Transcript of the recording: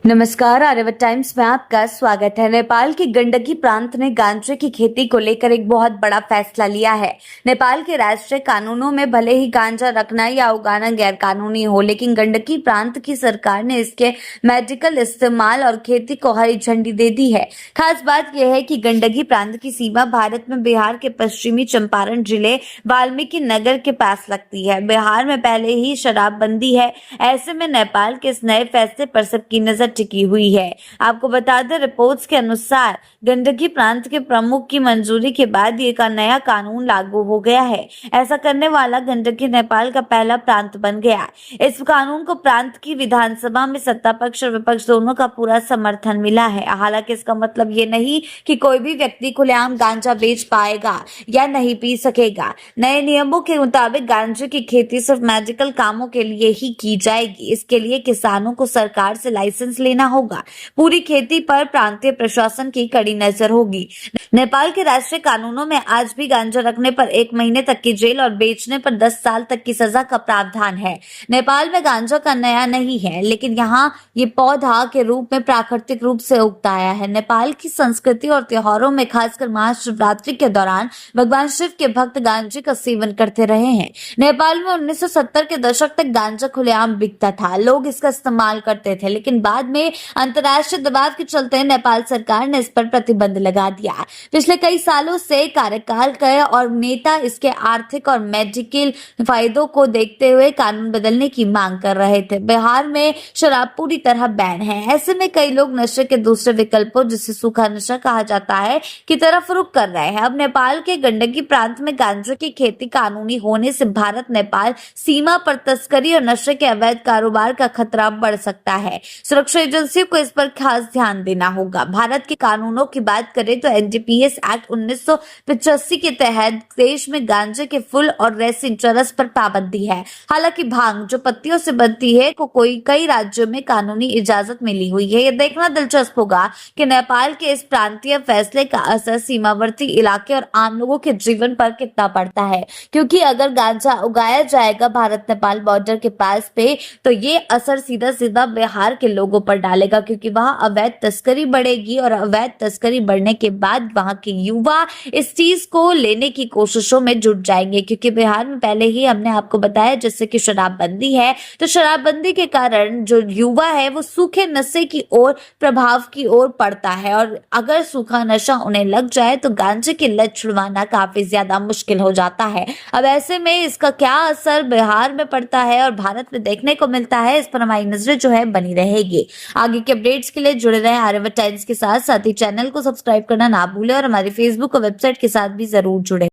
नमस्कार, आर्यवत टाइम्स में आपका स्वागत है। नेपाल के गंडकी प्रांत ने गांजे की खेती को लेकर एक बहुत बड़ा फैसला लिया है। नेपाल के राष्ट्रीय कानूनों में भले ही गांजा रखना या उगाना गैर कानूनी हो, लेकिन गंडकी प्रांत की सरकार ने इसके मेडिकल इस्तेमाल और खेती को हरी झंडी दे दी है। खास बात यह है कि गंडकी प्रांत की सीमा भारत में बिहार के पश्चिमी चंपारण जिले वाल्मीकि नगर के पास लगती है। बिहार में पहले ही शराबबंदी है, ऐसे में नेपाल के इस नए फैसले पर सबकी नजर टिकी हुई है। आपको बता दें, रिपोर्ट्स के अनुसार गंडकी प्रांत के प्रमुख की मंजूरी के बाद ये का नया कानून लागू हो गया है। ऐसा करने वाला गंडकी नेपाल का पहला प्रांत बन गया। इस कानून को प्रांत की विधानसभा में सत्ता पक्ष और विपक्ष दोनों का पूरा समर्थन मिला है। हालांकि इसका मतलब ये नहीं कि कोई भी व्यक्ति खुलेआम गांजा बेच पाएगा या नहीं पी सकेगा। नए नियमों के मुताबिक गांजे की खेती सिर्फ मेडिकल कामों के लिए ही की जाएगी। इसके लिए किसानों को सरकार से लाइसेंस लेना होगा। पूरी खेती पर प्रांतीय प्रशासन की कड़ी नजर होगी। नेपाल के राष्ट्रीय कानूनों में आज भी गांजा रखने पर 1 महीने तक की जेल और बेचने पर 10 साल तक की सजा का प्रावधान है। नेपाल में गांजा का नया नहीं है, लेकिन यहाँ ये पौधा के रूप में प्राकृतिक रूप से उगता आया है। नेपाल की संस्कृति और त्योहारों में खासकर महाशिवरात्रि के दौरान भगवान शिव के भक्त गांजे का सेवन करते रहे हैं। नेपाल में 1970 के दशक तक गांजा खुलेआम बिकता था। लोग इसका इस्तेमाल करते थे, लेकिन बाद में अंतर्राष्ट्रीय दबाव के चलते नेपाल सरकार ने इस पर प्रतिबंध लगा दिया। पिछले कई सालों से कार्यकाल के और नेता इसके आर्थिक और मेडिकल फायदों को देखते हुए कानून बदलने की मांग कर रहे थे। बिहार में शराब पूरी तरह बैन है। ऐसे में कई लोग नशे के दूसरे विकल्पों, जिसे सूखा नशा कहा जाता है, की तरफ रुख कर रहे हैं। अब नेपाल के गंडकी प्रांत में गांजे की खेती कानूनी होने से भारत नेपाल सीमा पर तस्करी और नशे के अवैध कारोबार का खतरा बढ़ सकता है। सुरक्षा एजेंसियों को इस पर खास ध्यान देना होगा। भारत के कानूनों की बात करें तो एनडीपीएस एक्ट 1985 के तहत देश में गांजे के फूल और रेसिन चरस पर पाबंदी है। हालांकि भांग जो पत्तियों से बनती है को कई राज्यों में कानूनी इजाजत मिली हुई है। यह देखना दिलचस्प होगा कि नेपाल के इस प्रांतीय फैसले का असर सीमावर्ती इलाके और आम लोगों के जीवन पर कितना पड़ता है, क्योंकि अगर गांजा उगाया जाएगा भारत नेपाल बॉर्डर के पास पे, तो ये असर सीधा सीधा बिहार के लोगों पर डालेगा, क्योंकि वहां अवैध तस्करी बढ़ेगी और अवैध तस्करी बढ़ने के बाद वहां के युवा इस चीज को लेने की कोशिशों में जुट जाएंगे। क्योंकि बिहार में पहले ही हमने आपको बताया जैसे कि शराबबंदी है, तो शराबबंदी के कारण जो युवा है वो सूखे नशे की ओर, प्रभाव की ओर पड़ता है, और अगर सूखा नशा उन्हें लग जाए तो गांजे की लत छुड़वाना काफी ज्यादा मुश्किल हो जाता है। अब ऐसे में इसका क्या असर बिहार में पड़ता है और भारत में देखने को मिलता है, इस पर हमारी नजरें जो है बनी रहेगी। आगे के अपडेट्स के लिए जुड़े रहें आर्यवत टाइम्स के साथ ही चैनल को सब्सक्राइब करना ना भूलें और हमारी फेसबुक और वेबसाइट के साथ भी जरूर जुड़े।